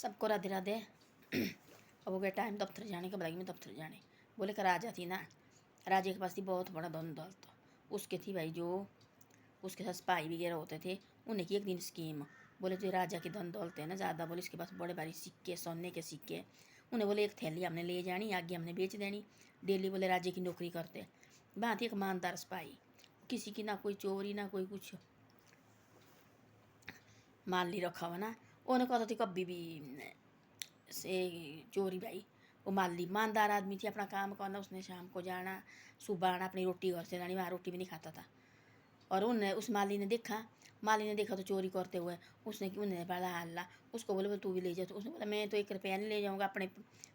सबको राधे राधे। अब हो गया टाइम दफ्तर जाने का। बताइए मैं दफ्तर जाने बोले का राजा थी ना, राजे के पास थी बहुत बड़ा धन दौलत। उसके थी भाई जो उसके साथ सिपाही वगैरह होते थे, उन्हें की एक दिन स्कीम। बोले जो राजा की धन दौलत है ना ज़्यादा, बोले इसके पास बड़े भारी सिक्के सोने के सिक्के। उन्हें बोले एक थैली हमने ले जानी, आगे हमने बेच देनी। डेली बोले राजे की नौकरी करते। बात एक ईमानदार सिपाही, किसी की ना कोई चोरी ना कोई कुछ माल नहीं रखा हुआ ना। उन्हें कहता थी कभी भी से चोरी भाई। वो माली ईमानदार आदमी थी, अपना काम करना, उसने शाम को जाना, सुबह आना, अपनी रोटी घर से लानी, वहाँ रोटी भी नहीं खाता था। और उन्हें उस माली ने देखा तो चोरी करते हुए, उसने उन्हें बड़ा हल्ला। उसको बोले तू भी ले जा। तो उसने बोला मैं तो 1 रुपया नहीं ले जाऊँगा, अपने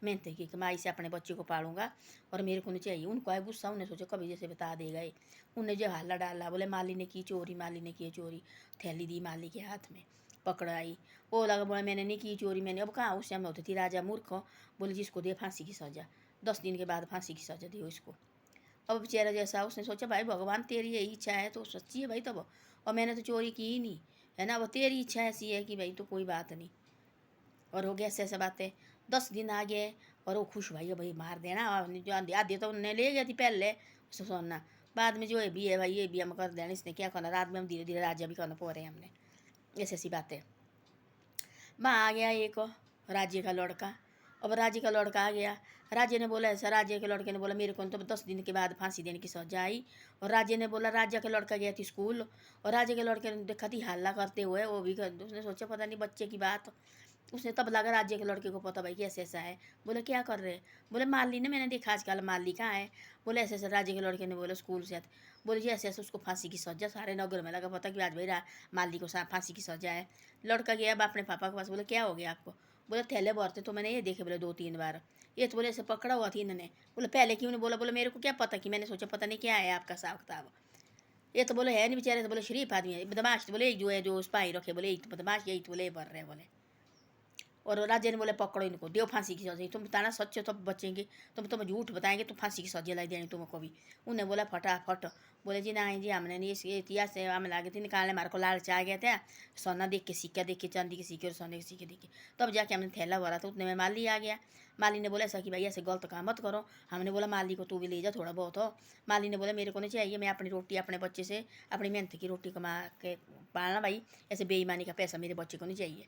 मेहनत की कमाई से अपने बच्चे को पालूंगा और मेरे को नहीं चाहिए। उनको आया गुस्सा, उन्हें सोचा कभी जैसे बता दे गए। उन्हें जो हल्ला डाला, बोले माली ने की चोरी, माली ने की चोरी। थैली दी माली के हाथ में, पकड़ाई। वो लगा बोला मैंने नहीं की चोरी, मैंने। अब कहाँ उस समय होती थी राजा मूर्ख, बोले जिसको दे फांसी की सज़ा, 10 दिन के बाद फांसी की सज़ा दियो इसको। अब बेचारा जैसा उसने सोचा भाई भगवान तेरी यही इच्छा है तो सच्ची है भाई तब, और मैंने तो चोरी की ही नहीं है ना, वो तेरी इच्छा ऐसी है कि भाई तो कोई बात नहीं। और हो गया ऐसे ऐसे बातें। 10 दिन आ गए और वो खुश भाई मार देना, और जो आधे तो उन्हें ले गया थी पहले उससे सोना, बाद में जो ये भी है भाई ये भी हम कर देना, इसने क्या करना, रात में हम धीरे धीरे राजा भी करना पो रहे हैं हमने। ऐसी ऐसी बातें। वहाँ आ गया एक राज्य का लड़का। अब राज्य का लड़का आ गया, राजे ने बोला ऐसा, राज्य के लड़के ने बोला मेरे को तो 10 दिन के बाद फांसी देने की सजा आई। और राजे ने बोला, राजा का लड़का गया थी स्कूल, और राजे के लड़के ने देखा थी हल्ला करते हुए, वो भी उसने सोचा पता नहीं बच्चे की बात। उसने तब लगा राज्य के लड़के को पता भाई कि ऐसा ऐसा है। बोले क्या कर रहे हैं, बोले माली ने, मैंने देखा आजकल माली कहाँ है। बोले ऐसे ऐसे, राज्य के लड़के ने बोला स्कूल से आते। बोले जी ऐसे ऐसे उसको फांसी की सजा, सारे नगर में लगा पता कि आज भाई माली को फांसी की सजा है। लड़का गया अब अपने पापा के पास, बोले क्या हो गया आपको। बोले थैले भरते तो मैंने ये देखे बोले 2-3 बार, ये तो बोले ऐसे पकड़ा हुआ थी इन्होंने। बोले पहले क्यों नहीं बोला। बोले मेरे को क्या पता, कि मैंने सोचा पता नहीं क्या है आपका हिसाब किताब। ये तो बोले है नहीं बेचारे, तो बोले शरीफ आदमी है, बदमाश तो बोले जो है जो सिपाही रखे, बोले एक तो बदमाश यही तो बोले भर रहे बोले। और राजा ने बोले पकड़ो इनको, दो फांसी की सजा, तुम बताना सच हो तब बचेंगे, तुम झूठ बताएंगे तो फांसी की सजा लाई देनी तुमको भी। उन्हें बोला फटाफट। बोले जी नहीं जी हमने नहीं, ये इतिहास से हमें लगे थे निकालने, हमारे को लालच आ गया था, सोना देख के सिक्का देख के, चांदी के सिक्के और सोने के सिक्के देख के, तब जाके हमने थैला भरा था। उतने में माली आ गया। माली ने बोला ऐसा कि भाई ऐसे गलत काम मत करो। हमने बोला माली को तू भी ले जा थोड़ा बहुत हो। माली ने बोला मेरे को नहीं चाहिए, मैं अपनी रोटी अपने बच्चे से, अपनी मेहनत की रोटी कमा के पालना भाई, ऐसे बेईमानी का पैसा मेरे बच्चे को नहीं चाहिए।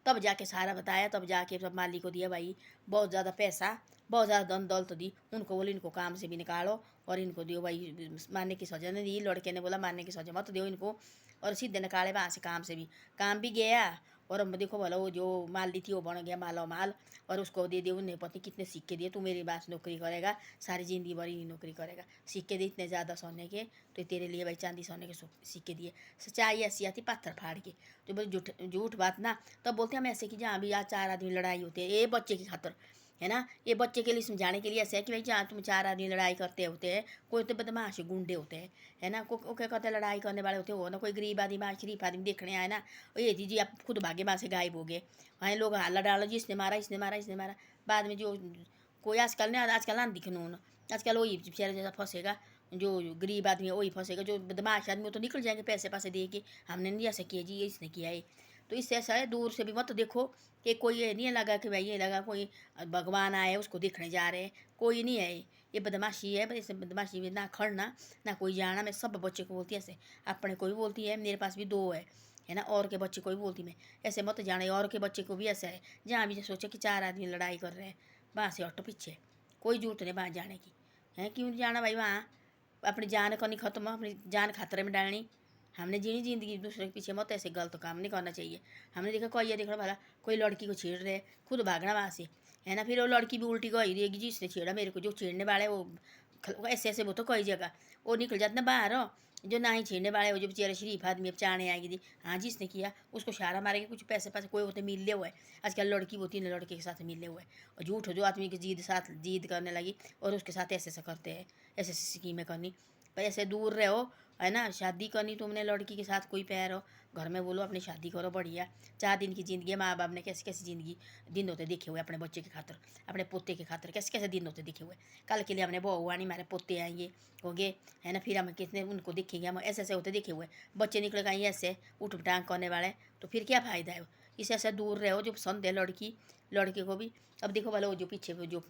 तब जाके सारा बताया, तब जाके सब माली को दिया भाई बहुत ज़्यादा पैसा, बहुत ज़्यादा धन दौलत दी उनको। बोले इनको काम से भी निकालो और इनको दियो भाई, मारने की सजा नहीं दी। लड़के ने बोला मारने की सजा मत दियो इनको, और सीधे निकाले वहाँ से काम से भी। काम भी गया, और अब देखो भला वो जो माल दी थी वो बन गया मालो माल। और उसको दे दिए, उन्हें पता कितने सिक्के दिए, तू मेरे पास नौकरी करेगा सारी ज़िंदगी भरी ही नौकरी करेगा। सिक्के दिए इतने ज़्यादा सोने के, तो तेरे लिए भाई चांदी सोने के सिक्के दिए। सच्चाई ऐसी आती पत्थर फाड़ के, जो बोले झूठ झूठ बात ना। तब बोलते हम ऐसे कि जहाँ भी आज 4 आदमी लड़ाई होती है ये बच्चे की खातर है ना, ये बच्चे के लिए समझाने के लिए ऐसे है कि भाई जहाँ तुम 4 आदमी लड़ाई करते होते हैं, कोई तो बदमाश गुंडे होते हैं है ना, को क्या कहते हैं लड़ाई करने वाले होते हो ना, कोई गरीब आदमी वहाँ शरीफ आदमी देखने आए ना, ये जी आप खुद भागे वहाँ से गायब हो गए। वहाँ लोग हल्ला डालो जी इसने मारा इसने मारा इसने मारा, बाद में जो कोई आजकल नहीं, आजकल ना दिखने ना, आजकल वही बेचारे जैसा फंसेगा, जो गरीब आदमी है वही फंसेगा, जो बदमाश आदमी वो तो निकल जाएंगे पैसे पैसे दे के, हमने नहीं ऐसे किया जी ये इसने किया है। तो इससे ऐसा है दूर से भी मत देखो, कि कोई ये नहीं लगा कि भाई ये लगा कोई भगवान आए उसको देखने जा रहे हैं, कोई नहीं है ये बदमाशी है। बस ऐसे बदमाशी में ना खड़ना ना कोई जाना। मैं सब बच्चे को बोलती है ऐसे, अपने को भी बोलती है, मेरे पास भी 2 है ना, और के बच्चे को भी बोलती मैं ऐसे मत जाने। और के बच्चे को भी ऐसा है, जहाँ भी सोचा कि 4 आदमी लड़ाई कर रहे हैं वहाँ से हटो पीछे, कोई जरूरत नहीं वहाँ जाने की है। क्यों जाना भाई वहाँ, अपनी जान को नहीं खत्म, अपनी जान खतरे में डालनी। हमने जीनी जिंदगी, दूसरे के पीछे मत ऐसे गलत काम नहीं करना चाहिए। हमने देखा कोई ये देखना भला कोई लड़की को छेड़ रहे, खुद भागना वहाँ से है ना, फिर वो लड़की भी उल्टी गई रहेगी जी इसने छेड़ा मेरे को, जो छेड़ने वाले वो ऐसे ऐसे वो तो कई जगह वो निकल जाते ना बाहर हो, जो ना ही छेड़ने वाले वो जो बेचारे शरीफ आदमी अब चाने आएगी थी, हाँ जी इसने किया, उसको शारा मारेंगे, कुछ पैसे पैसे कोई होते मिल हुए है। आजकल लड़की होती है लड़के के साथ मिले हुए, और झूठ हो जो आदमी की जीद करने लगी और उसके साथ ऐसे ऐसे करते हैं, ऐसे ऐसी स्कीमें करनी। पर ऐसे दूर रहो है ना, शादी करनी तुमने लड़की के साथ कोई पैर हो, घर में बोलो अपनी शादी करो बढ़िया। 4 दिन की ज़िंदगी, माँ बाप ने कैसी कैसी ज़िंदगी दिन होते देखे हुए अपने बच्चे के खातर, अपने पोते के खातर कैसे कैसे दिन होते देखे हुए। कल के लिए हमने बहू आनी, हमारे पोते आएंगे होंगे है ना, फिर हम कितने उनको देखेंगे, हम ऐसे ऐसे होते देखे हुए। बच्चे निकल गए ऐसे उठ टांग करने वाले, तो फिर क्या फ़ायदा है। इससे ऐसा दूर रहो जो पसंद है लड़की लड़के को भी। अब देखो वाला वो जो पीछे वो जो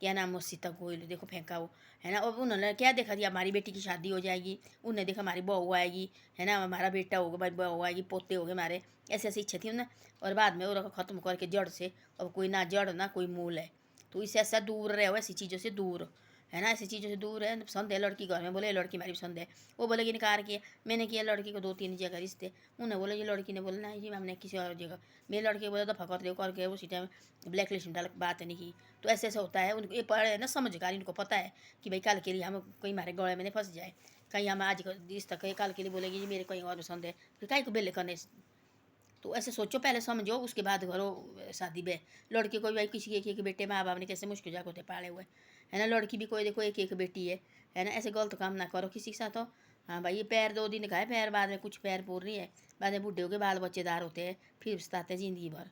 क्या नाम वो सीता गोयल देखो फेंका वो, है ना। अब उन्होंने क्या देखा दिया, हमारी बेटी की शादी हो जाएगी, उन्हें देखा हमारी बहू आएगी, है ना, हमारा बेटा होगा, हमारी बहू आएगी, पोते हो गए हमारे, ऐसे ऐसी इच्छा थी उन्हें। और बाद में वो ख़त्म करके जड़ से, अब कोई ना जड़ ना कोई मूल है। तो इससे ऐसा दूर रहो, ऐसी चीज़ों से दूर, है ना, ऐसी चीज़ों से दूर है। पसंद है लड़की, घर में बोले लड़की हमारी पसंद है, वो बोलेगी इनकार किया, मैंने किया लड़की को 2-3 जगह रिश्ते, उन्हें बोले, ये लड़की ने बोला नहीं जी हमने किसी और जगह, मेरे लड़के को बोला दफ़ा कर दो करके उसी टाइम ब्लैक लिस्ट में डाल बात नहीं की। तो ऐसे ऐसे होता है, उनको ये पढ़े ना समझदार, इनको पता है कि भाई कल के लिए हम कहीं हमारे गले में नहीं फंस जाए, कहीं हम आज इस तक कल के लिए बोलेगी जी मेरे कहीं और पसंद है, फिर कहीं को बेले करने। तो ऐसे सोचो, पहले समझो, उसके बाद करो शादी बे। लड़के को भी भाई किसी एक एक बेटे माँ बाप ने कैसे मुश्किल जाके होते पाले हुए, है ना। लड़की भी कोई देखो एक एक बेटी है ना। ऐसे गलत काम ना करो किसी के साथ हो। हाँ भाई, ये पैर 2 दिन खाए, पैर बाद में कुछ पैर पूर नहीं है, बाद में बूढ़े हो के बाल बच्चेदार होते हैं, फिर पछताते हैं ज़िंदगी भर।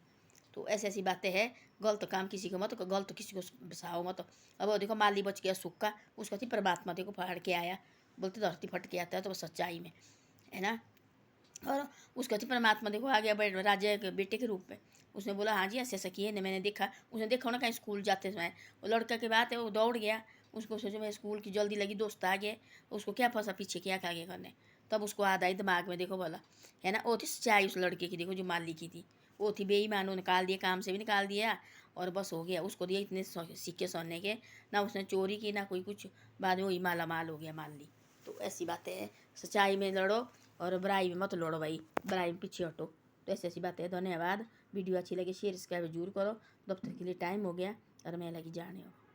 तो ऐसी ऐसी बातें हैं, गलत काम किसी को मत, गलत किसी को बसाओ मत। अब वो देखो माली बच गया सुक्का, उसका थी परमात्मा देखो फाड़ के आया, बोलते धरती फट के आता है तो सच्चाई में, है ना। और उसका तो परमात्मा देखो आ गया राजा के बेटे के रूप में। उसने बोला हाँ जी ऐसे ऐसा किए ना, मैंने देखा, उसने देखा ना कहीं स्कूल जाते समय, वो लड़का की बात है, वो दौड़ गया, उसको सोचो मैं स्कूल की जल्दी लगी, दोस्त आ गए, उसको क्या फंसा पीछे, क्या आगे करने। तब उसको याद आई दिमाग में, देखो बोला, है ना। वो थी सच्चाई उस लड़के की, देखो जो माली की थी, वो थी बेईमान, वो निकाल दिया, काम से भी निकाल दिया, और बस हो गया, उसको दिया इतने सिक्के सोने के, ना उसने चोरी की ना कोई कुछ, बाद में वही माला माल हो गया, मान ली। तो ऐसी बातें हैं, सच्चाई में लड़ो और बुराई में मत लड़ो भाई, बुराई में पीछे हटो। तो ऐसी ऐसी बातें हैं। धन्यवाद। वीडियो अच्छी लगी शेयर सब्सक्राइब जरूर करो। दफ्तर के लिए टाइम हो गया और मैं लगी जाने हो।